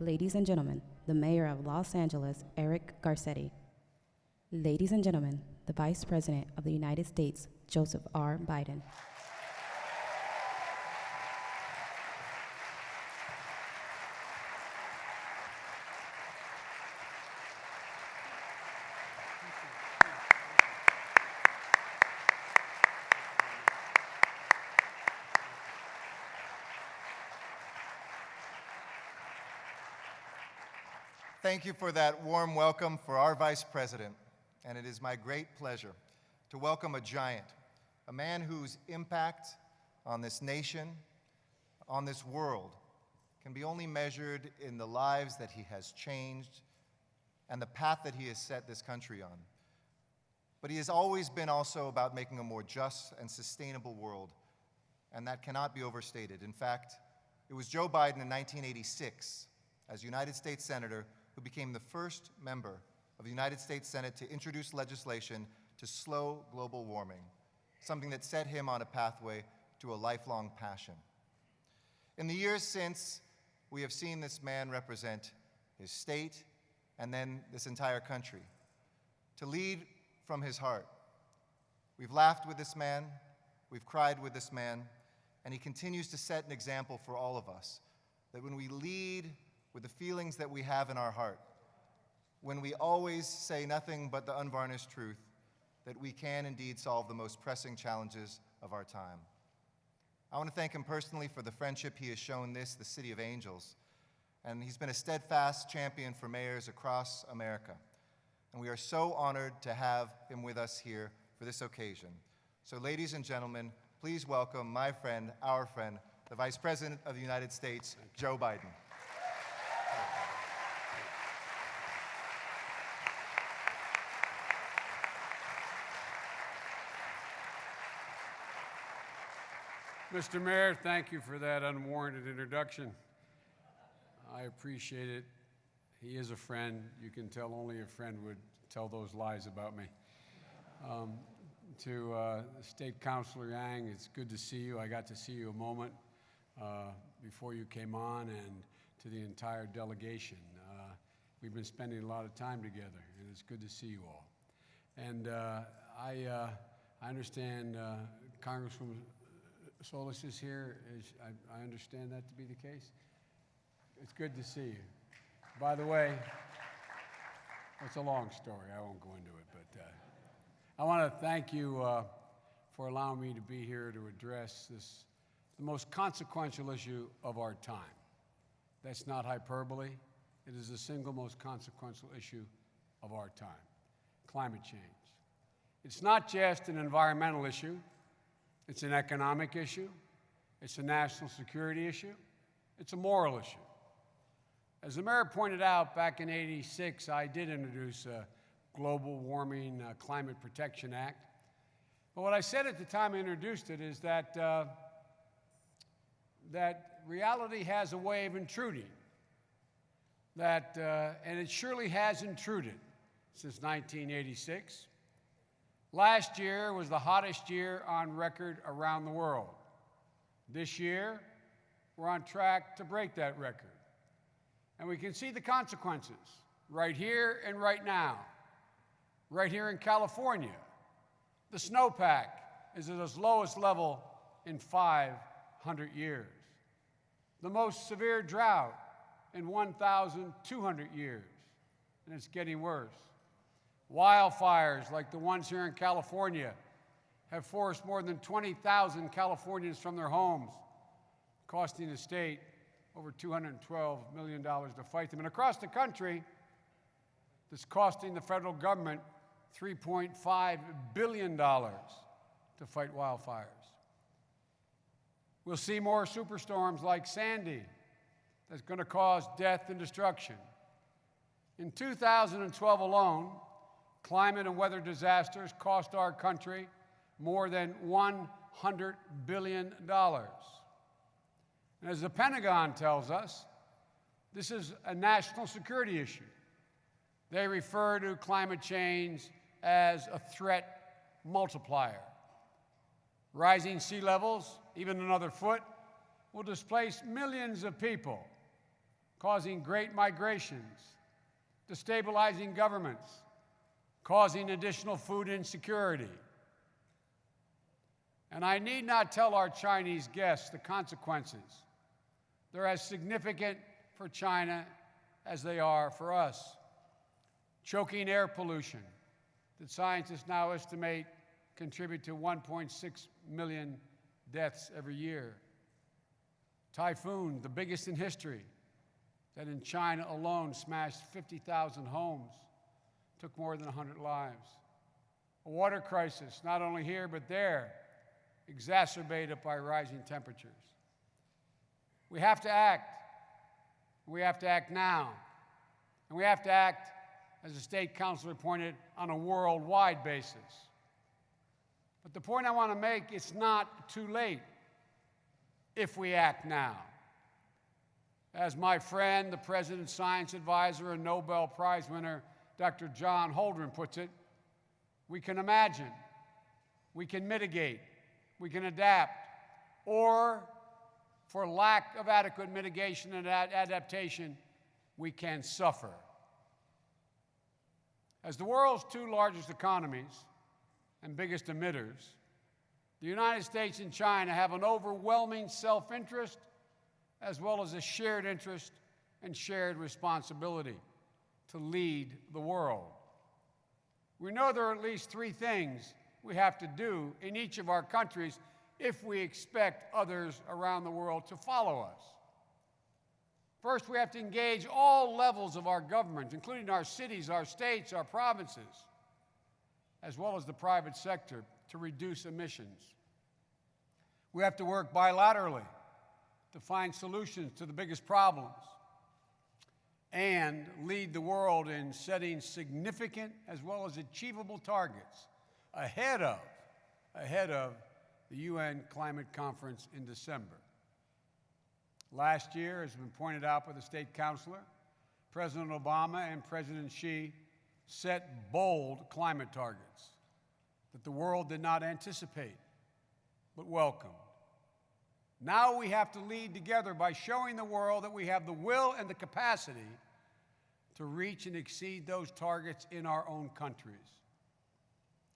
Ladies and gentlemen, the Mayor of Los Angeles, Eric Garcetti. Ladies and gentlemen, the Vice President of the United States, Joseph R. Biden. Thank you for that warm welcome for our Vice President, and it is my great pleasure to welcome a giant, a man whose impact on this nation, on this world, can be only measured in the lives that he has changed and the path that he has set this country on. But he has always been also about making a more just and sustainable world, and that cannot be overstated. In fact, it was Joe Biden in 1986, as United States Senator, who became the first member of the United States Senate to introduce legislation to slow global warming, something that set him on a pathway to a lifelong passion. In the years since, we have seen this man represent his state and then this entire country, to lead from his heart. We've laughed with this man, we've cried with this man, and he continues to set an example for all of us, that when we lead with the feelings that we have in our heart, when we always say nothing but the unvarnished truth, that we can indeed solve the most pressing challenges of our time. I want to thank him personally for the friendship he has shown the City of Angels, and he's been a steadfast champion for mayors across America. And we are so honored to have him with us here for this occasion. So ladies and gentlemen, please welcome my friend, our friend, the Vice President of the United States, Joe Biden. Mr. Mayor, thank you for that unwarranted introduction. I appreciate it. He is a friend. You can tell only a friend would tell those lies about me. To State Councilor Yang, it's good to see you. I got to see you a moment before you came on, and to the entire delegation. We've been spending a lot of time together, and it's good to see you all. And I understand Congresswoman Solis is here. I understand that to be the case. It's good to see you. By the way, it's a long story. I won't go into it, but I want to thank you for allowing me to be here to address the most consequential issue of our time. That's not hyperbole. It is the single most consequential issue of our time, climate change. It's not just an environmental issue. It's an economic issue. It's a national security issue. It's a moral issue. As the mayor pointed out, back in '86, I did introduce a Global Warming Climate Protection Act. But what I said at the time I introduced it is that that reality has a way of intruding. And it surely has intruded since 1986. Last year was the hottest year on record around the world. This year, we're on track to break that record. And we can see the consequences right here and right now. Right here in California, the snowpack is at its lowest level in 500 years. The most severe drought in 1,200 years, and it's getting worse. Wildfires like the ones here in California have forced more than 20,000 Californians from their homes, costing the state over $212 million to fight them. And across the country, that's costing the federal government $3.5 billion to fight wildfires. We'll see more superstorms like Sandy that's going to cause death and destruction. In 2012 alone, climate and weather disasters cost our country more than $100 billion. And as the Pentagon tells us, this is a national security issue. They refer to climate change as a threat multiplier. Rising sea levels, even another foot, will displace millions of people, causing great migrations, destabilizing governments, causing additional food insecurity. And I need not tell our Chinese guests the consequences. They're as significant for China as they are for us. Choking air pollution that scientists now estimate contribute to 1.6 million deaths every year. Typhoon, the biggest in history, that in China alone smashed 50,000 homes, took more than 100 lives. A water crisis, not only here but there, exacerbated by rising temperatures. We have to act. We have to act now. And we have to act, as the state councilor pointed, on a worldwide basis. But the point I want to make, it's not too late if we act now. As my friend, the President's science advisor and Nobel Prize winner, Dr. John Holdren puts it, we can imagine, we can mitigate, we can adapt, or for lack of adequate mitigation and adaptation, we can suffer. As the world's two largest economies and biggest emitters, the United States and China have an overwhelming self-interest as well as a shared interest and shared responsibility to lead the world. We know there are at least three things we have to do in each of our countries if we expect others around the world to follow us. First, we have to engage all levels of our government, including our cities, our states, our provinces, as well as the private sector, to reduce emissions. We have to work bilaterally to find solutions to the biggest problems and lead the world in setting significant as well as achievable targets ahead of the UN Climate Conference in December. Last year, as has been pointed out by the state councilor, President Obama and President Xi set bold climate targets that the world did not anticipate, but welcomed. Now we have to lead together by showing the world that we have the will and the capacity to reach and exceed those targets in our own countries.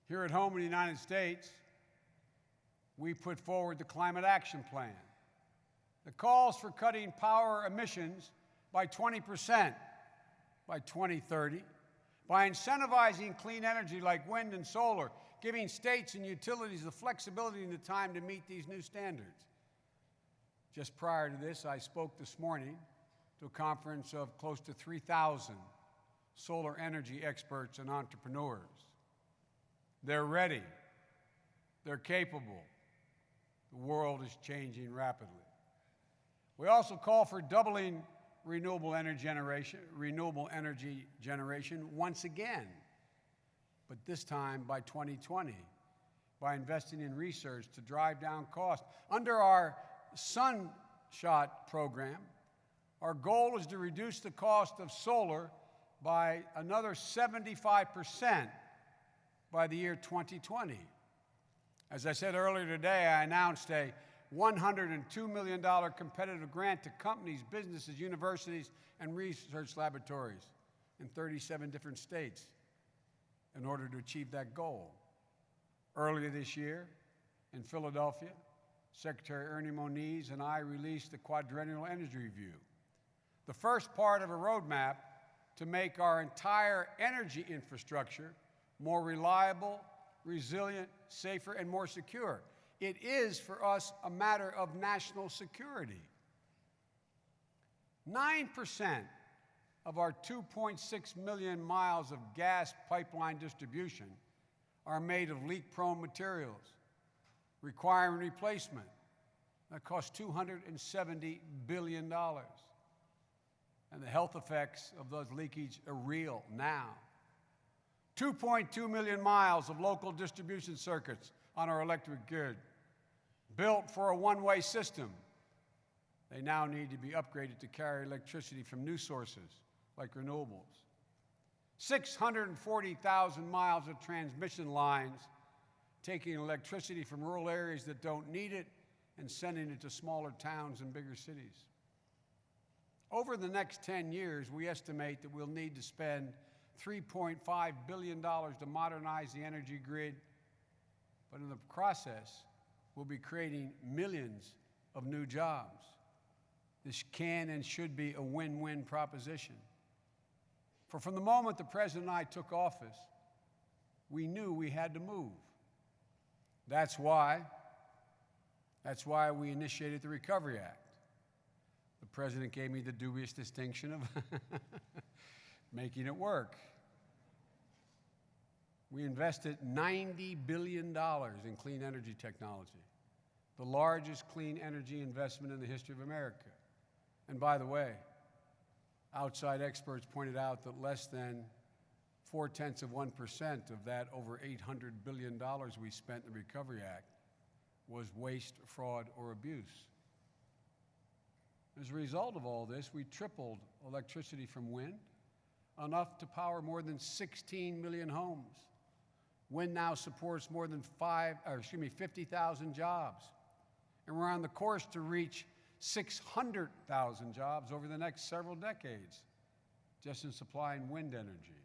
Here at home in the United States, we put forward the Climate Action Plan that calls for cutting power emissions by 20% by 2030, by incentivizing clean energy like wind and solar, giving states and utilities the flexibility and the time to meet these new standards. Just prior to this, I spoke this morning to a conference of close to 3,000 solar energy experts and entrepreneurs. They're ready. They're capable. The world is changing rapidly. We also call for doubling renewable energy generation once again, but this time by 2020, by investing in research to drive down costs. Under our Sunshot program, our goal is to reduce the cost of solar by another 75% by the year 2020. As I said earlier today, I announced a $102 million competitive grant to companies, businesses, universities, and research laboratories in 37 different states in order to achieve that goal. Earlier this year, in Philadelphia, Secretary Ernie Moniz and I released the Quadrennial Energy Review, the first part of a roadmap to make our entire energy infrastructure more reliable, resilient, safer, and more secure. It is, for us, a matter of national security. 9% of our 2.6 million miles of gas pipeline distribution are made of leak-prone materials, requiring replacement. That costs $270 billion. And the health effects of those leakage are real now. 2.2 million miles of local distribution circuits on our electric grid, built for a one-way system. They now need to be upgraded to carry electricity from new sources, like renewables. 640,000 miles of transmission lines, taking electricity from rural areas that don't need it and sending it to smaller towns and bigger cities. Over the next 10 years, we estimate that we'll need to spend $3.5 billion to modernize the energy grid, but in the process, we'll be creating millions of new jobs. This can and should be a win-win proposition. For from the moment the President and I took office, we knew we had to move. That's why we initiated the Recovery Act. The President gave me the dubious distinction of making it work. We invested $90 billion in clean energy technology, the largest clean energy investment in the history of America. And by the way, outside experts pointed out that less than 0.4% of that over $800 billion we spent in the Recovery Act was waste, fraud, or abuse. As a result of all this, we tripled electricity from wind, enough to power more than 16 million homes. Wind now supports more than 50,000 jobs. And we're on the course to reach 600,000 jobs over the next several decades, just in supplying wind energy.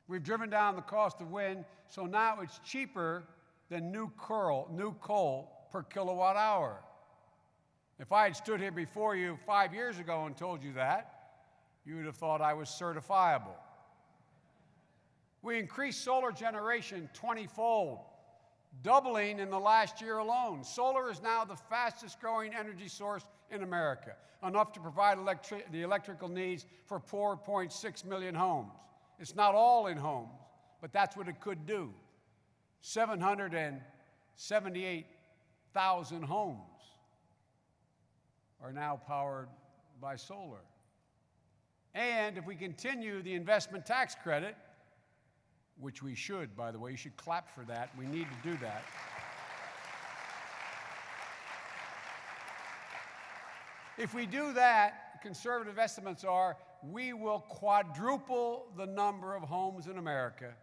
We've driven down the cost of wind, so now it's cheaper than new coal per kilowatt hour. If I had stood here before you 5 years ago and told you that, you would have thought I was certifiable. We increased solar generation 20-fold, doubling in the last year alone. Solar is now the fastest growing energy source in America, enough to provide the electrical needs for 4.6 million homes. It's not all in homes, but that's what it could do. 778,000 homes are now powered by solar. And if we continue the investment tax credit, which we should, by the way, you should clap for that. We need to do that. If we do that, conservative estimates are we will quadruple the number of homes in America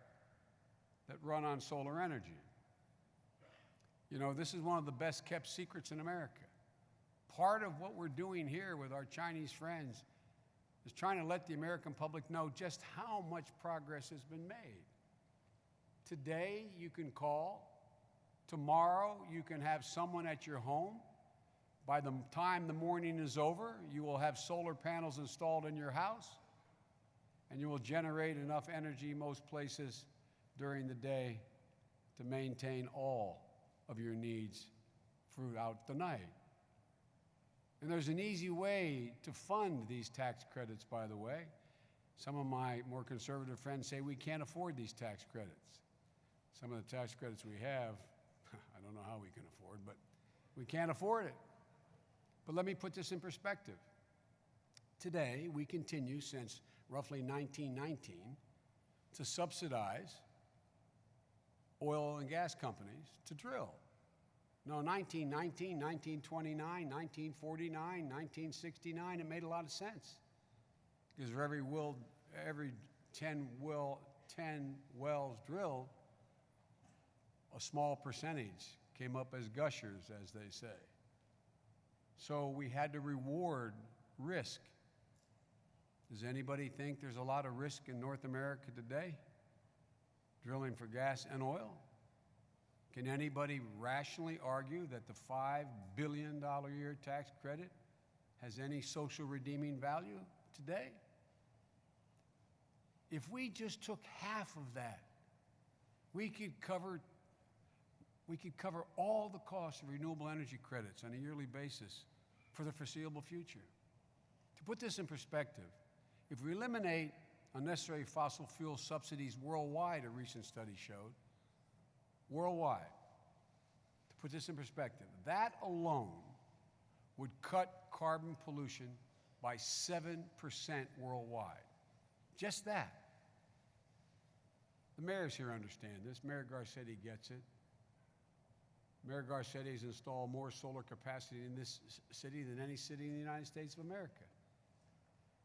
that run on solar energy. You know, this is one of the best kept secrets in America. Part of what we're doing here with our Chinese friends is trying to let the American public know just how much progress has been made. Today, you can call. Tomorrow, you can have someone at your home. By the time the morning is over, you will have solar panels installed in your house, and you will generate enough energy most places during the day to maintain all of your needs throughout the night. And there's an easy way to fund these tax credits, by the way. Some of my more conservative friends say we can't afford these tax credits. Some of the tax credits we have, I don't know how we can afford, but we can't afford it. But let me put this in perspective. Today, we continue since roughly 1919 to subsidize oil and gas companies to drill. No, 1919, 1929, 1949, 1969, it made a lot of sense. Because for every 10 wells drilled, a small percentage came up as gushers, as they say. So we had to reward risk. Does anybody think there's a lot of risk in North America today? Drilling for gas and oil? Can anybody rationally argue that the $5 billion a year tax credit has any social redeeming value today? If we just took half of that, we could cover all the costs of renewable energy credits on a yearly basis for the foreseeable future. To put this in perspective, if we eliminate unnecessary fossil fuel subsidies worldwide, a recent study showed, worldwide, to put this in perspective, that alone would cut carbon pollution by 7% worldwide. Just that. The mayors here understand this. Mayor Garcetti gets it. Mayor Garcetti has installed more solar capacity in this city than any city in the United States of America.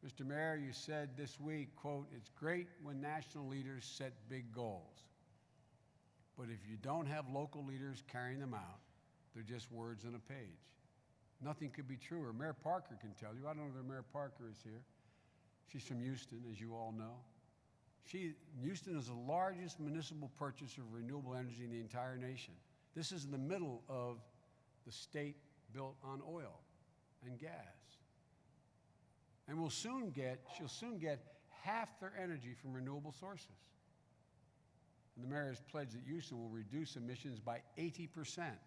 Mr. Mayor, you said this week, quote, "It's great when national leaders set big goals. But if you don't have local leaders carrying them out, they're just words on a page." Nothing could be truer. Mayor Parker can tell you. I don't know if Mayor Parker is here. She's from Houston, as you all know. Houston is the largest municipal purchaser of renewable energy in the entire nation. This is in the middle of the state built on oil and gas. And she'll soon get half their energy from renewable sources. And the mayor has pledged that Houston will reduce emissions by 80%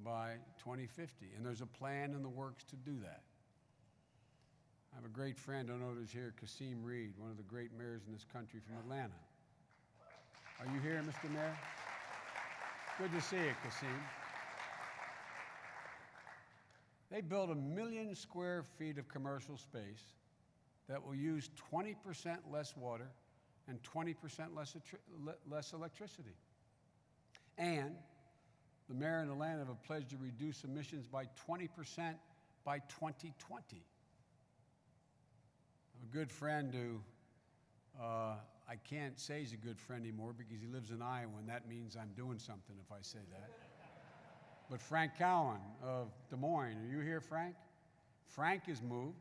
by 2050. And there's a plan in the works to do that. I have a great friend, I don't know who's here, Kasim Reed, one of the great mayors in this country from Atlanta. Are you here, Mr. Mayor? Good to see you, Kasim. They built 1 million square feet of commercial space that will use 20% less water and 20% less electricity. And the mayor and Atlanta have pledged to reduce emissions by 20% by 2020. A good friend who I can't say he's a good friend anymore because he lives in Iowa, and that means I'm doing something if I say that. But Frank Cowan of Des Moines, are you here, Frank? Frank has moved.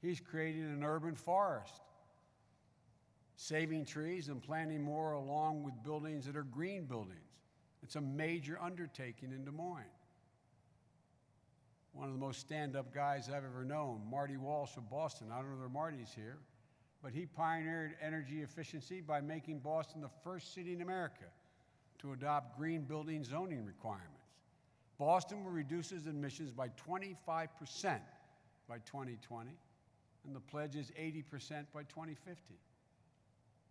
He's creating an urban forest, saving trees and planting more along with buildings that are green buildings. It's a major undertaking in Des Moines. One of the most stand-up guys I've ever known, Marty Walsh of Boston. I don't know if Marty's here, but he pioneered energy efficiency by making Boston the first city in America to adopt green building zoning requirements. Boston will reduce its emissions by 25% by 2020, and the pledge is 80% by 2050.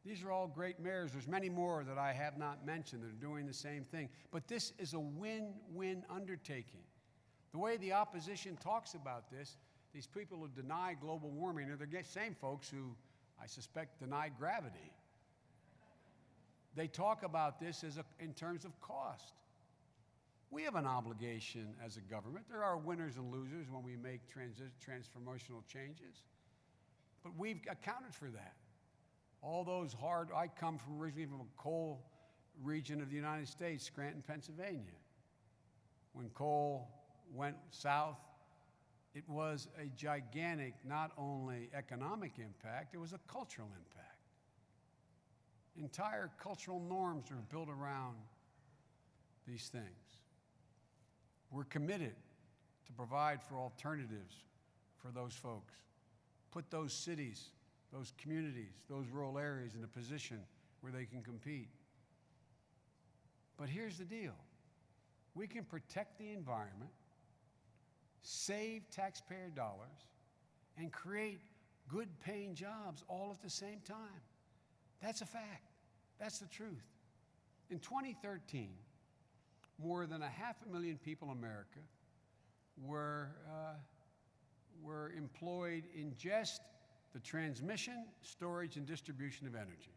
These are all great mayors. There's many more that I have not mentioned that are doing the same thing. But this is a win-win undertaking. The way the opposition talks about this, these people who deny global warming are the same folks who, I suspect, deny gravity. They talk about this in terms of cost. We have an obligation as a government. There are winners and losers when we make transformational changes. But we've accounted for that. All those I come originally from a coal region of the United States, Scranton, Pennsylvania. When coal went south, it was a gigantic, not only economic impact, it was a cultural impact. Entire cultural norms are built around these things. We're committed to provide for alternatives for those folks. Put those cities, those communities, those rural areas in a position where they can compete. But here's the deal. We can protect the environment, save taxpayer dollars, and create good-paying jobs all at the same time. That's a fact. That's the truth. In 2013, more than 500,000 people in America were employed in just the transmission, storage, and distribution of energy.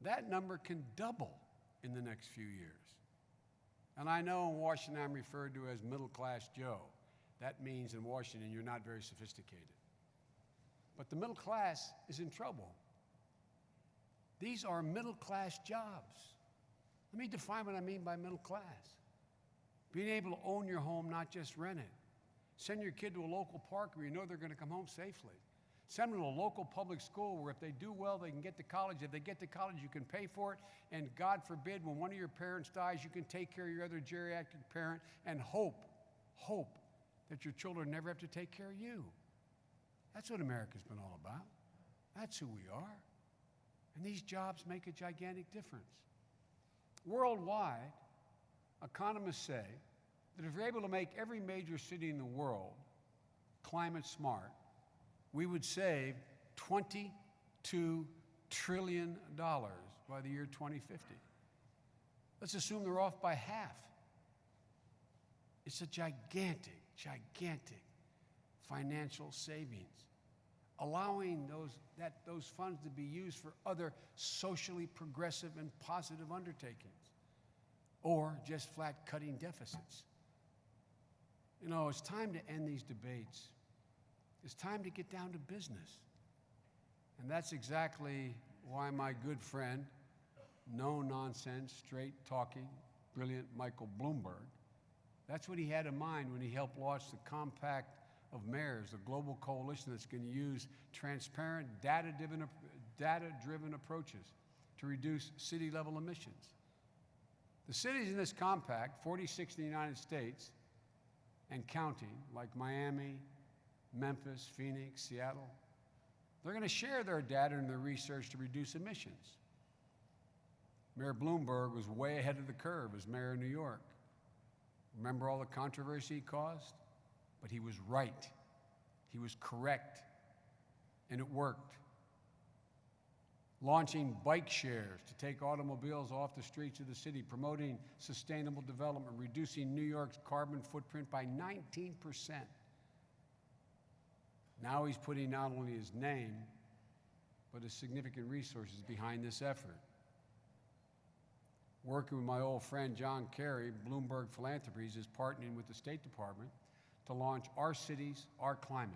That number can double in the next few years. And I know in Washington I'm referred to as middle-class Joe. That means in Washington you're not very sophisticated. But the middle class is in trouble. These are middle-class jobs. Let me define what I mean by middle class. Being able to own your home, not just rent it. Send your kid to a local park where you know they're going to come home safely. Send them to a local public school where if they do well, they can get to college. If they get to college, you can pay for it. And God forbid, when one of your parents dies, you can take care of your other geriatric parent and hope that your children never have to take care of you. That's what America's been all about. That's who we are. And these jobs make a gigantic difference. Worldwide, economists say that if we're able to make every major city in the world climate smart, we would save $22 trillion by the year 2050. Let's assume they're off by half. It's a gigantic financial savings, allowing those funds to be used for other socially progressive and positive undertakings, or just flat cutting deficits. You know, it's time to end these debates. It's time to get down to business. And that's exactly why my good friend, no-nonsense, straight-talking, brilliant Michael Bloomberg That's what he had in mind when he helped launch the Compact of Mayors, a global coalition that's going to use transparent, data-driven approaches to reduce city-level emissions. The cities in this compact, 46 in the United States and counting, like Miami, Memphis, Phoenix, Seattle, they're going to share their data and their research to reduce emissions. Mayor Bloomberg was way ahead of the curve as mayor of New York. Remember all the controversy he caused? But he was right. He was correct. And it worked. Launching bike shares to take automobiles off the streets of the city, promoting sustainable development, reducing New York's carbon footprint by 19%. Now he's putting not only his name, but his significant resources behind this effort. Working with my old friend John Kerry, Bloomberg Philanthropies is partnering with the State Department to launch Our Cities, Our Climate,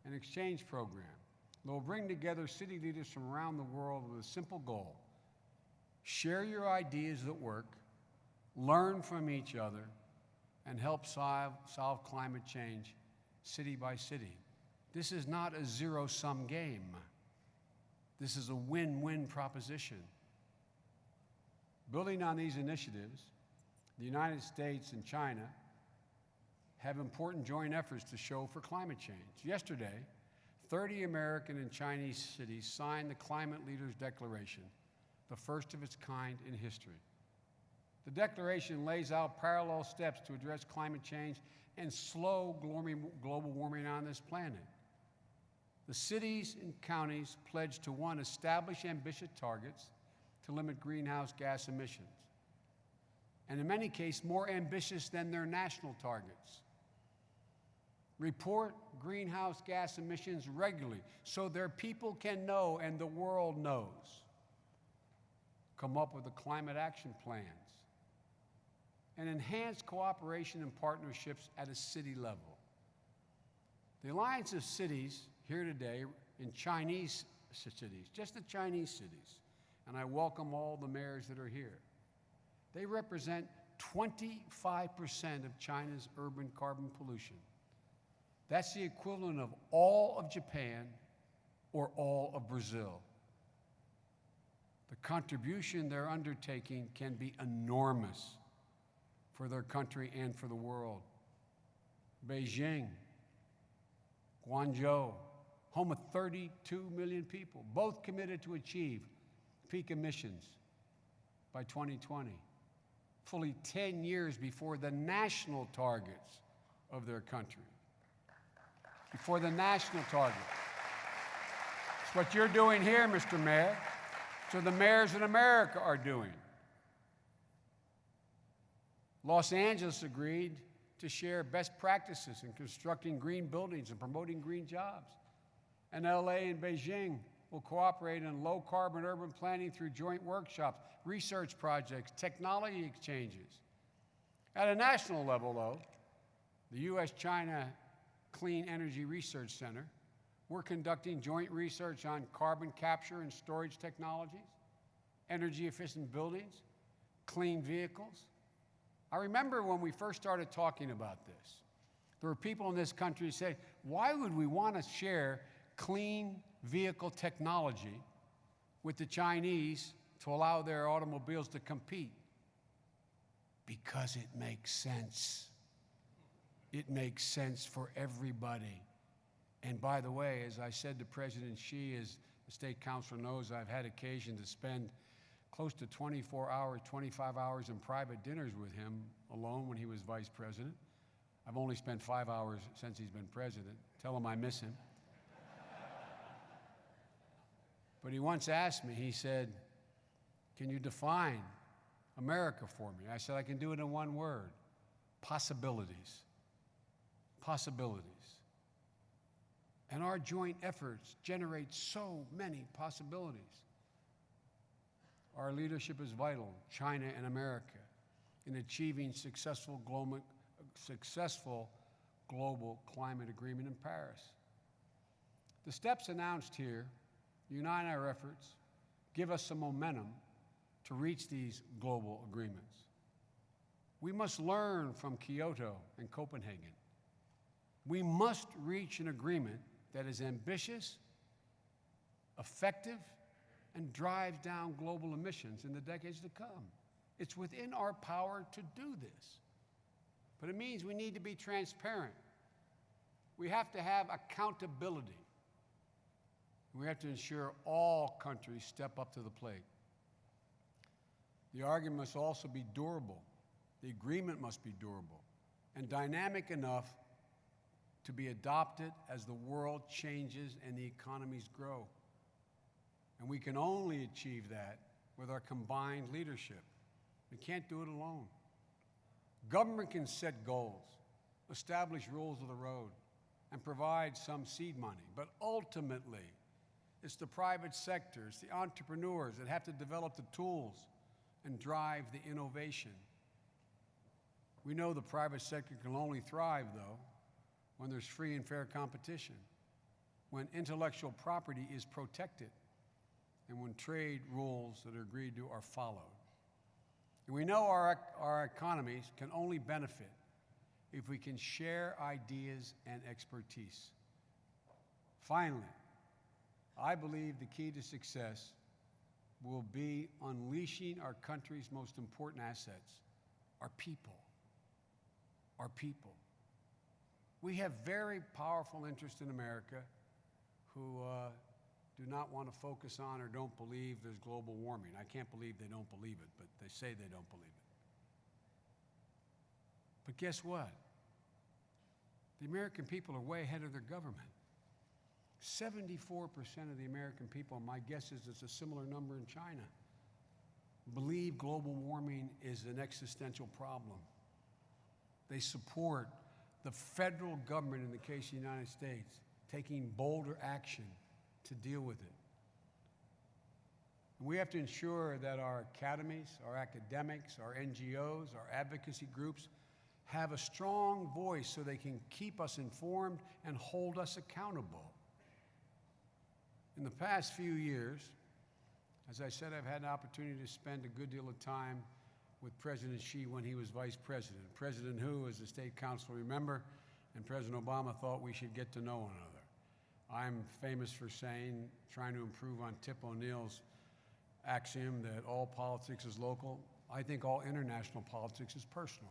an exchange program that will bring together city leaders from around the world with a simple goal: share your ideas that work, learn from each other, and help solve climate change city by city. This is not a zero-sum game. This is a win-win proposition. Building on these initiatives, the United States and China have important joint efforts to show for climate change. Yesterday, 30 American and Chinese cities signed the Climate Leaders Declaration, the first of its kind in history. The declaration lays out parallel steps to address climate change and slow global warming on this planet. The cities and counties pledged to, one, establish ambitious targets to limit greenhouse gas emissions, and in many cases, more ambitious than their national targets. Report greenhouse gas emissions regularly so their people can know and the world knows. Come up with the climate action plans and enhance cooperation and partnerships at a city level. The Alliance of Cities here today in Chinese cities, just the Chinese cities, and I welcome all the mayors that are here. They represent 25% of China's urban carbon pollution. That's the equivalent of all of Japan or all of Brazil. The contribution they're undertaking can be enormous for their country and for the world. Beijing, Guangzhou, home of 32 million people, both committed to achieve peak emissions by 2020, fully 10 years before the national targets of their country. Before the national targets. It's what you're doing here, Mr. Mayor. It's what the mayors in America are doing. Los Angeles agreed to share best practices in constructing green buildings and promoting green jobs. And LA and Beijing will cooperate in low-carbon urban planning through joint workshops, research projects, technology exchanges. At a national level, though, the U.S.-China Clean Energy Research Center, we're conducting joint research on carbon capture and storage technologies, energy-efficient buildings, clean vehicles. I remember when we first started talking about this, there were people in this country who said, why would we want to share clean vehicle technology with the Chinese to allow their automobiles to compete? Because it makes sense. It makes sense for everybody. And by the way, as I said to President Xi, as the State Council knows, I've had occasion to spend close to 24 hours, 25 hours in private dinners with him alone when he was vice president. I've only spent 5 hours since he's been president. Tell him I miss him. But he once asked me, he said, can you define America for me? I said, I can do it in one word: possibilities. Possibilities. And our joint efforts generate so many possibilities. Our leadership is vital, China and America, in achieving successful global climate agreement in Paris. The steps announced here unite our efforts, give us some momentum to reach these global agreements. We must learn from Kyoto and Copenhagen. We must reach an agreement that is ambitious, effective, and drives down global emissions in the decades to come. It's within our power to do this. But it means we need to be transparent. We have to have accountability. We have to ensure all countries step up to the plate. The argument must also be durable. The agreement must be durable and dynamic enough to be adopted as the world changes and the economies grow. And we can only achieve that with our combined leadership. We can't do it alone. Government can set goals, establish rules of the road, and provide some seed money. But ultimately, it's the private sectors, the entrepreneurs that have to develop the tools and drive the innovation. We know the private sector can only thrive, though, when there's free and fair competition, when intellectual property is protected, and when trade rules that are agreed to are followed. And we know our economies can only benefit if we can share ideas and expertise. Finally, I believe the key to success will be unleashing our country's most important assets, our people. Our people. We have very powerful interests in America who do not want to focus on or don't believe there's global warming. I can't believe they don't believe it, but they say they don't believe it. But guess what? The American people are way ahead of their government. 74% of the American people, my guess is it's a similar number in China, believe global warming is an existential problem. They support the federal government, in the case of the United States, taking bolder action to deal with it. And we have to ensure that our academies, our academics, our NGOs, our advocacy groups have a strong voice so they can keep us informed and hold us accountable. In the past few years, as I said, I've had an opportunity to spend a good deal of time with President Xi when he was vice president. President Hu, as a state council member, and President Obama thought we should get to know one another. I'm famous for saying, trying to improve on Tip O'Neill's axiom that all politics is local. I think all international politics is personal.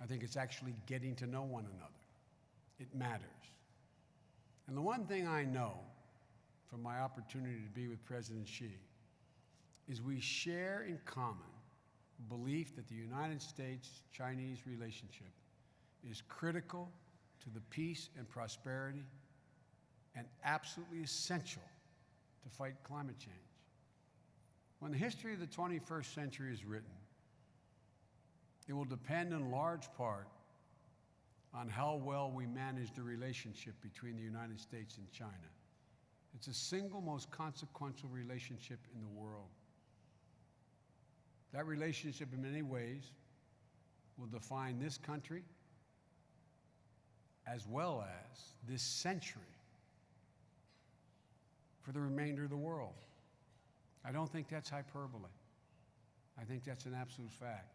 I think it's actually getting to know one another. It matters. And the one thing I know from my opportunity to be with President Xi is we share in common belief that the United States-Chinese relationship is critical to the peace and prosperity and absolutely essential to fight climate change. When the history of the 21st century is written, it will depend in large part on how well we manage the relationship between the United States and China. It's the single most consequential relationship in the world. That relationship, in many ways, will define this country as well as this century for the remainder of the world. I don't think that's hyperbole. I think that's an absolute fact.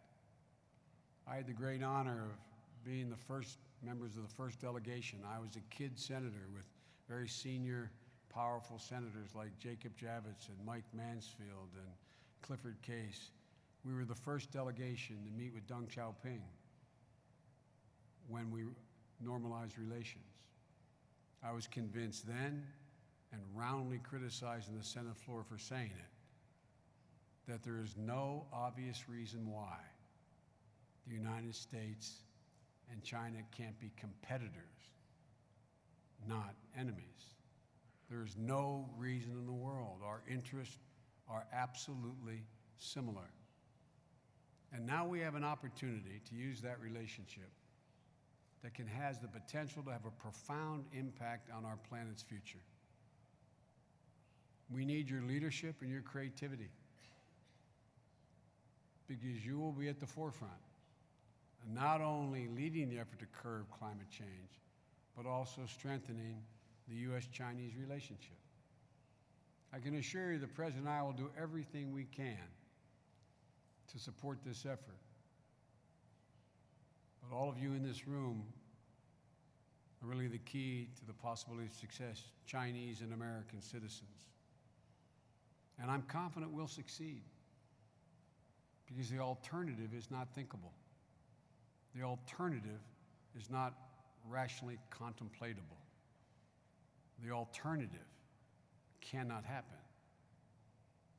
I had the great honor of being the first members of the first delegation. I was a kid senator with very senior, powerful senators like Jacob Javits and Mike Mansfield and Clifford Case. We were the first delegation to meet with Deng Xiaoping when we normalized relations. I was convinced then, and roundly criticized in the Senate floor for saying it, that there is no obvious reason why the United States and China can't be competitors, not enemies. There is no reason in the world. Our interests are absolutely similar. And now we have an opportunity to use that relationship that has the potential to have a profound impact on our planet's future. We need your leadership and your creativity because you will be at the forefront, and not only leading the effort to curb climate change, but also strengthening the U.S.-Chinese relationship. I can assure you the President and I will do everything we can to support this effort. But all of you in this room are really the key to the possibility of success, Chinese and American citizens. And I'm confident we'll succeed because the alternative is not thinkable. The alternative is not rationally contemplatable. The alternative cannot happen.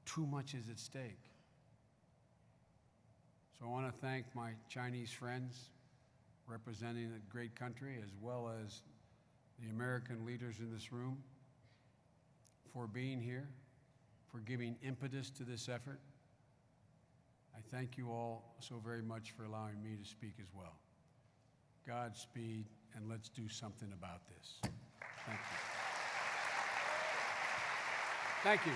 Too much is at stake. So I want to thank my Chinese friends representing a great country, as well as the American leaders in this room, for being here, for giving impetus to this effort. I thank you all so very much for allowing me to speak as well. Godspeed, and let's do something about this. Thank you. Thank you.